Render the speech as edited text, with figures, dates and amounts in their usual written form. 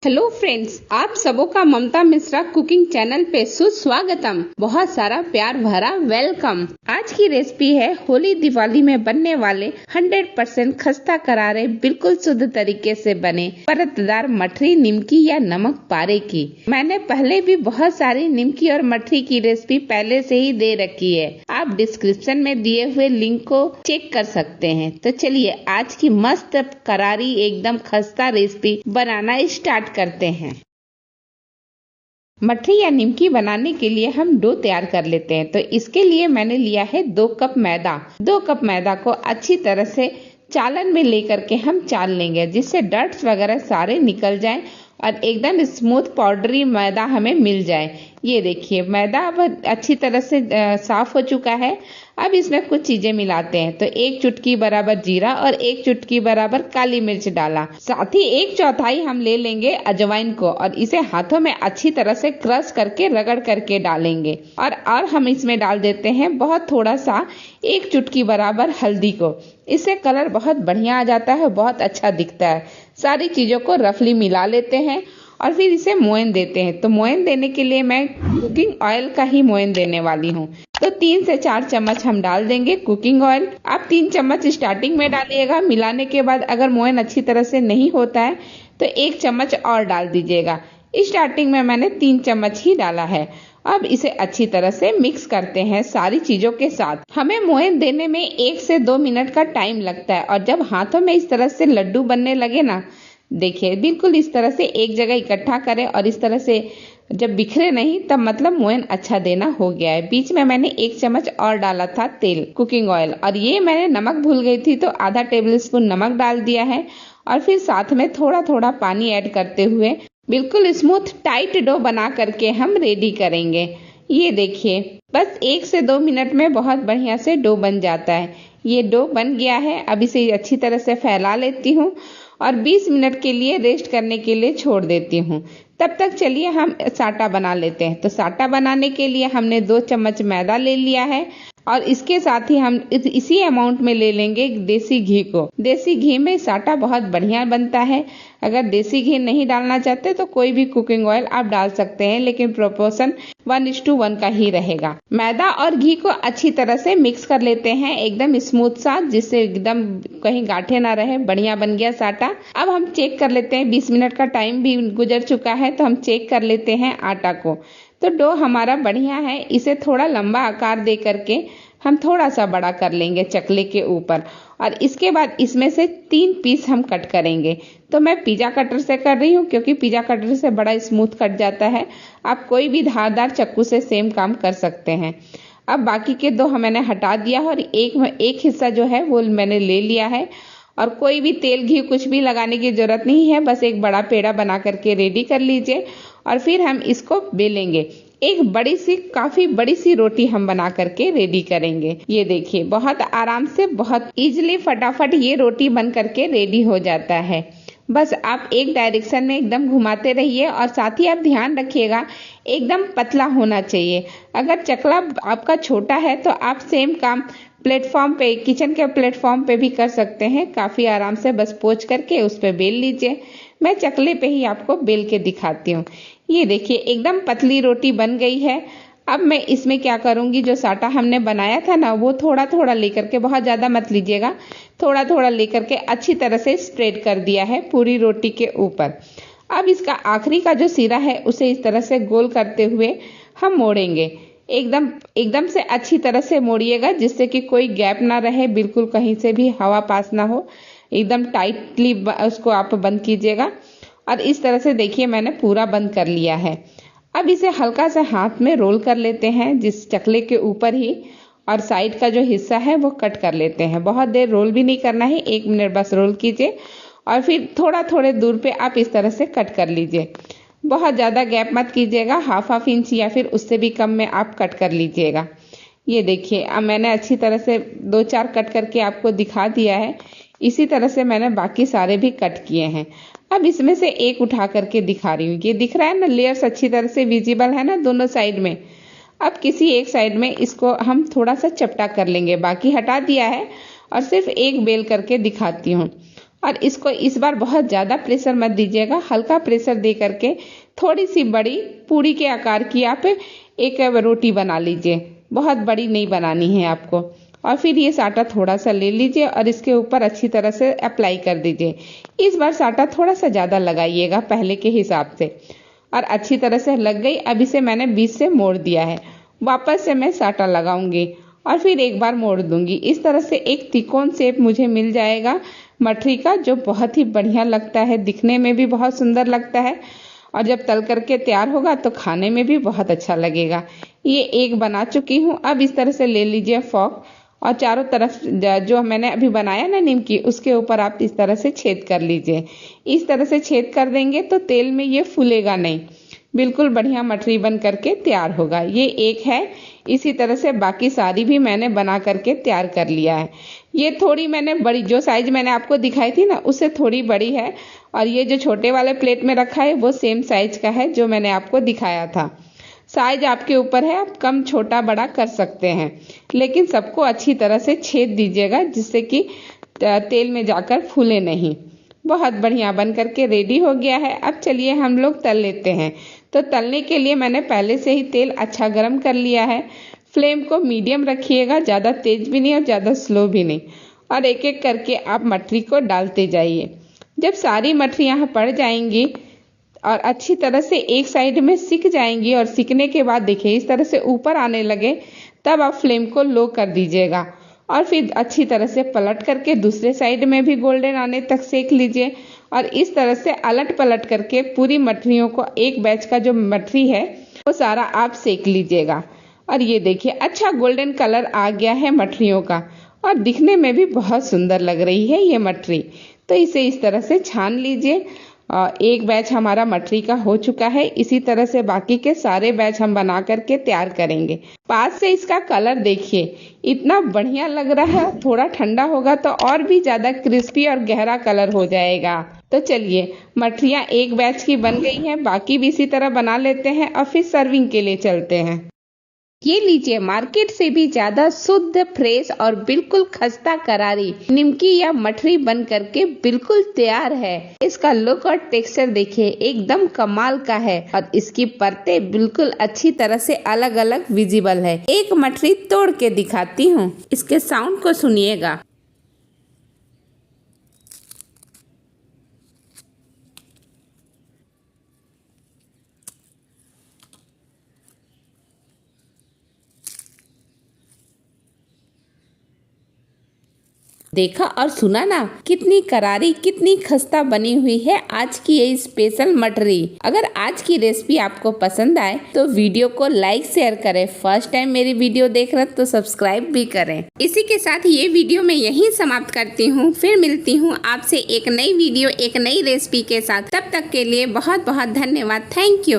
Hello friends, आप सबों का ममता मिश्रा कुकिंग चैनल पे सुस्वागतम। बहुत सारा प्यार भरा वेलकम। आज की रेसिपी है होली दिवाली में बनने वाले 100% खस्ता करारे बिल्कुल शुद्ध तरीके से बने परतदार मठरी, निमकी या नमक पारे की। मैंने पहले भी बहुत सारी निमकी और मठरी की रेसिपी पहले से ही दे रखी है, आप डिस्क्रिप्शन में दिए हुए लिंक को चेक कर सकते हैं। तो चलिए आज की मस्त करारी एकदम खस्ता रेसिपी बनाना स्टार्ट करते हैं। मठरी या निमकी बनाने के लिए हम डो तैयार कर लेते हैं। तो इसके लिए मैंने लिया है 2 कप मैदा। 2 कप मैदा को अच्छी तरह से चालन में लेकर के हम चाल लेंगे, जिससे डर्ट्स वगैरह सारे निकल जाएं और एकदम स्मूथ पाउडरी मैदा हमें मिल जाए। ये देखिए मैदा अब अच्छी तरह से साफ हो चुका है। अब इसमें कुछ चीजें मिलाते हैं। तो 1 चुटकी बराबर जीरा और 1 चुटकी बराबर काली मिर्च डाला। साथ ही 1/4 हम ले लेंगे अजवाइन को और इसे हाथों में अच्छी तरह से क्रश करके रगड़ करके डालेंगे। और हम इसमें डाल देते हैं बहुत थोड़ा सा 1 चुटकी बराबर हल्दी को। इससे कलर बहुत बढ़िया आ जाता है, बहुत अच्छा दिखता है। सारी चीजों को रफली मिला लेते हैं और फिर इसे मोयन देते हैं। तो मोयन देने के लिए मैं कुकिंग ऑयल का ही मोयन देने वाली हूँ। तो 3 से 4 चम्मच हम डाल देंगे कुकिंग ऑयल। आप 3 चम्मच स्टार्टिंग में डालिएगा। मिलाने के बाद अगर मोयन अच्छी तरह से नहीं होता है तो 1 चम्मच और डाल दीजिएगा। स्टार्टिंग में मैंने 3 चम्मच ही डाला है। अब इसे अच्छी तरह से मिक्स करते हैं सारी चीजों के साथ। हमें मोयन देने में 1 से 2 मिनट का टाइम लगता है और जब हाथों में इस तरह से लड्डू बनने लगे ना, देखिए बिल्कुल इस तरह से एक जगह इकट्ठा करें और इस तरह से जब बिखरे नहीं तब मतलब मोयन अच्छा देना हो गया है। बीच में मैंने 1 चम्मच और डाला था तेल कुकिंग ऑयल, और ये मैंने नमक भूल गई थी तो आधा टेबल स्पून नमक डाल दिया है। और फिर साथ में थोड़ा थोड़ा पानी ऐड करते हुए बिल्कुल स्मूथ टाइट डो बना करके हम रेडी करेंगे। ये देखिए बस 1 से 2 मिनट में बहुत बढ़िया से डो बन जाता है। ये डो बन गया है। अब इसे अच्छी तरह से फैला लेती हूँ और 20 मिनट के लिए रेस्ट करने के लिए छोड़ देती हूँ। तब तक चलिए हम साटा बना लेते हैं। तो साटा बनाने के लिए हमने 2 चम्मच मैदा ले लिया है और इसके साथ ही हम इसी अमाउंट में ले लेंगे देसी घी को। देसी घी में साटा बहुत बढ़िया बनता है। अगर देसी घी नहीं डालना चाहते तो कोई भी कुकिंग ऑयल आप डाल सकते हैं, लेकिन प्रोपोर्शन 1:1 का ही रहेगा। मैदा और घी को अच्छी तरह से मिक्स कर लेते हैं एकदम स्मूथ सा, जिससे एकदम कहीं गांठे ना रहे। बढ़िया बन गया साटा। अब हम चेक कर लेते हैं। 20 मिनट का टाइम भी गुजर चुका है तो हम चेक कर लेते हैं आटा को। तो डो हमारा बढ़िया है। इसे थोड़ा लंबा आकार दे करके हम थोड़ा सा बड़ा कर लेंगे चकले के ऊपर, और इसके बाद इसमें से 3 पीस हम कट करेंगे। तो मैं पिज्जा कटर से कर रही हूँ क्योंकि पिज्जा कटर से बड़ा स्मूथ कट जाता है। आप कोई भी धारदार चाकू से सेम काम कर सकते हैं। अब बाकी के 2 मैंने हटा दिया और एक हिस्सा जो है वो मैंने ले लिया है। और कोई भी तेल घी कुछ भी लगाने की जरूरत नहीं है, बस एक बड़ा पेड़ा बना करके रेडी कर लीजिए और फिर हम इसको बेलेंगे। एक बड़ी सी काफी बड़ी सी रोटी हम बना करके रेडी करेंगे। ये देखिए बहुत आराम से बहुत इजीली फटाफट ये रोटी बन करके रेडी हो जाता है। बस आप एक डायरेक्शन में एकदम घुमाते रहिए और साथ ही आप ध्यान रखिएगा एकदम पतला होना चाहिए। अगर चकला आपका छोटा है तो आप सेम काम प्लेटफॉर्म पे, किचन के प्लेटफॉर्म पे भी कर सकते हैं। काफी आराम से बस पोंछ करके उस पे बेल लीजिए। मैं चकले पे ही आपको बेल के दिखाती हूँ। ये देखिए एकदम पतली रोटी बन गई है। अब मैं इसमें क्या करूंगी, जो साटा हमने बनाया था ना वो थोड़ा थोड़ा लेकर के, बहुत ज्यादा मत लीजिएगा, थोड़ा थोड़ा लेकर के अच्छी तरह से स्प्रेड कर दिया है पूरी रोटी के ऊपर। अब इसका आखिरी का जो सिरा है उसे इस तरह से गोल करते हुए हम मोड़ेंगे। एकदम से अच्छी तरह से मोड़िएगा जिससे कि कोई गैप ना रहे, बिल्कुल कहीं से भी हवा पास ना हो। एकदम टाइटली उसको आप बंद कीजिएगा। और इस तरह से देखिए मैंने पूरा बंद कर लिया है। अब इसे हल्का सा हाथ में रोल कर लेते हैं जिस चकले के ऊपर ही, और साइड का जो हिस्सा है वो कट कर लेते हैं। बहुत देर रोल भी नहीं करना है, 1 मिनट बस रोल कीजिए और फिर थोड़े दूर पे आप इस तरह से कट कर लीजिए। बहुत ज्यादा गैप मत कीजिएगा, हाफ इंच या फिर उससे भी कम में आप कट कर लीजिएगा। ये देखिए अब मैंने अच्छी तरह से 2-4 कट करके आपको दिखा दिया है। इसी तरह से मैंने बाकी सारे भी कट किए हैं। अब इसमें से एक उठा करके दिखा रही हूँ। ये दिख रहा है ना, लेयर्स अच्छी तरह से विजिबल है ना दोनों साइड में। अब किसी एक साइड में इसको हम थोड़ा सा चपटा कर लेंगे, बाकी हटा दिया है और सिर्फ एक बेल करके दिखाती हूँ। और इसको इस बार बहुत ज़्यादा प्रेशर मत दीजिएगा, हल्का प्रेशर दे करके थोड़ी सी बड़ी पूरी के आकार की आप एक रोटी बना लीजिए, बहुत बड़ी नहीं बनानी है आपको। और फिर ये साटा थोड़ा सा ले लीजिए और इसके ऊपर अच्छी तरह से अप्लाई कर दीजिए। इस बार साटा थोड़ा सा ज़्यादा लगाइएगा पहले के हिसाब से। और अच्छी तरह से लग गई। अब इसे मैंने बीच से मोड़ दिया है, वापस से मैं साटा लगाऊंगी और फिर एक बार मोड़ दूंगी। इस तरह से एक त्रिकोण शेप मुझे मिल जाएगा मठरी का, जो बहुत ही बढ़िया लगता है, दिखने में भी बहुत सुंदर लगता है और जब तल करके तैयार होगा तो खाने में भी बहुत अच्छा लगेगा। ये एक बना चुकी हूँ। अब इस तरह से ले लीजिए फॉक और चारों तरफ जो मैंने अभी बनाया ना निमकी, उसके ऊपर आप इस तरह से छेद कर लीजिए। इस तरह से छेद कर देंगे तो तेल में ये फूलेगा नहीं, बिल्कुल बढ़िया मठरी बन करके तैयार होगा। ये एक है। इसी तरह से बाकी सारी भी मैंने बना करके तैयार कर लिया है। ये थोड़ी मैंने बड़ी, जो साइज मैंने आपको दिखाई थी ना, उससे थोड़ी बड़ी है और ये जो छोटे वाले प्लेट में रखा है वो सेम साइज का है जो मैंने आपको दिखाया था। साइज आपके ऊपर है, आप कम छोटा बड़ा कर सकते हैं, लेकिन सबको अच्छी तरह से छेद दीजिएगा जिससे कि तेल में जाकर फूले नहीं। बहुत बढ़िया बन करके रेडी हो गया है। अब चलिए हम लोग तल लेते हैं। तो तलने के लिए मैंने पहले से ही तेल अच्छा गर्म कर लिया है। फ्लेम को मीडियम रखिएगा, ज़्यादा तेज भी नहीं और ज़्यादा स्लो भी नहीं। और एक एक करके आप मठरी को डालते जाइए। जब सारी मठरी यहाँ पड़ जाएंगी और अच्छी तरह से एक साइड में सिक जाएंगी और सिकने के बाद देखिए इस तरह से ऊपर आने लगे, तब आप फ्लेम को लो कर दीजिएगा और फिर अच्छी तरह से पलट करके दूसरे साइड में भी गोल्डन आने तक सेक लीजिए। और इस तरह से अलट पलट करके पूरी मठरियों को, एक बैच का जो मठरी है वो सारा आप सेक लीजिएगा। और ये देखिए अच्छा गोल्डन कलर आ गया है मठरियों का और दिखने में भी बहुत सुंदर लग रही है ये मठरी। तो इसे इस तरह से छान लीजिए। एक बैच हमारा मठरी का हो चुका है। इसी तरह से बाकी के सारे बैच हम बना करके तैयार करेंगे। पास से इसका कलर देखिए, इतना बढ़िया लग रहा है। थोड़ा ठंडा होगा तो और भी ज्यादा क्रिस्पी और गहरा कलर हो जाएगा। तो चलिए मठरियाँ एक बैच की बन गई हैं, बाकी भी इसी तरह बना लेते हैं और फिर सर्विंग के लिए चलते हैं। ये लीजिए मार्केट से भी ज्यादा शुद्ध, फ्रेश और बिल्कुल खस्ता करारी निमकी या मठरी बन करके बिल्कुल तैयार है। इसका लुक और टेक्सचर देखिए, एकदम कमाल का है और इसकी परतें बिल्कुल अच्छी तरह से अलग अलग विजिबल है। एक मठरी तोड़ के दिखाती हूँ, इसके साउंड को सुनिएगा। देखा और सुना ना, कितनी करारी, कितनी खस्ता बनी हुई है आज की ये स्पेशल मठरी। अगर आज की रेसिपी आपको पसंद आए तो वीडियो को लाइक शेयर करें। फर्स्ट टाइम मेरी वीडियो देख रहे तो सब्सक्राइब भी करें। इसी के साथ ये वीडियो मैं यहीं समाप्त करती हूँ। फिर मिलती हूँ आपसे एक नई वीडियो, एक नई रेसिपी के साथ। तब तक के लिए बहुत बहुत धन्यवाद। Thank you.